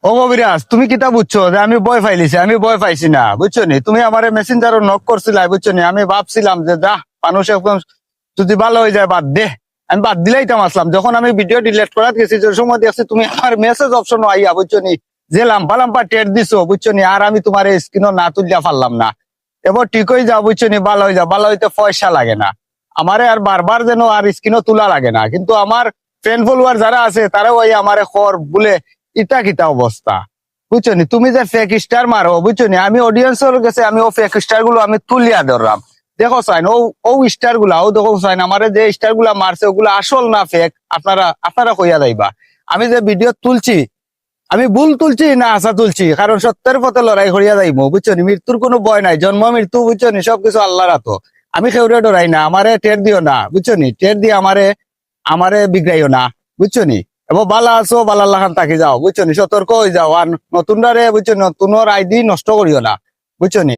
ও কবিরাজ, তুমি কিতা বুঝছো যে আমি ভয় পাইলিছি? আমি ভয় পাইছি না, বুঝছো নি? তুমি আমার মেসেঞ্জার নক করছিলা, বুঝছো নি? আমি ভাবছিলাম যে যা, মানুষ এখন যদি ভালো হয়ে যায় বাদ দে, আমি বাদ দিলাইতাম আসলাম। যখন আমি ভিডিও ডিলিট করার গেছি, যে সময় দেখছি তুমি আমার মেসেজ অপশন আইয়া, বুঝছো নি, যে লাম্পা লাম্পা টেট দিছো, বুঝছো নি, আর আমি তোমার স্ক্রিনও না তুলিয়া পারলাম না। এবার ঠিক হয়ে যাও, বুঝছো নি, ভালো হয়ে যাও। ভালো হইতে পয়সা লাগে না আমারে, আর বারবার যেন আর স্ক্রিনও তোলা লাগে না। কিন্তু আমার ফ্রেন্ড ফলোয়ার যারা আছে তারাও ওই আমারে খর বলে ইটা কিতা অবস্থা, বুঝছো নি? তুমি যে ফেক স্টার মারো, বুঝছো নি, আমি অডিয়েন্সের কাছে আমি ও ফেক স্টার গুলো আমি তুলিয়া ধরলাম। দেখো সাইন, ও স্টার গুলা, ও দেখো সাইন, আমারে যে স্টার গুলা মারছে ওগুলা আসল না ফেক, আপনারা আপনারা কইয়া যাইবা। আমি যে ভিডিও তুলছি, আমি ভুল তুলছি না আশা তুলছি, কারণ সত্যের পথে লড়াই করিয়া যাইবো, বুঝছো নি? মৃত্যুর কোনো ভয় নাই, জন্ম মৃত্যু, বুঝছো নি, সবকিছু আল্লাহর হাতে। আমি কেউরে ডরাই না, আমারে টের দিও না, বুঝছো নি? টের দিয়ে আমারে আমারে বিগড়াইও না, বুঝছো নি? এবং বালা আছো, বালার লাখান তাকি যাও, বুঝছো নি? সতর্ক হয়ে যাও। আর নতুনটারে, বুঝছো, নতুন আইডি নষ্ট করিও না, বুঝছো নি?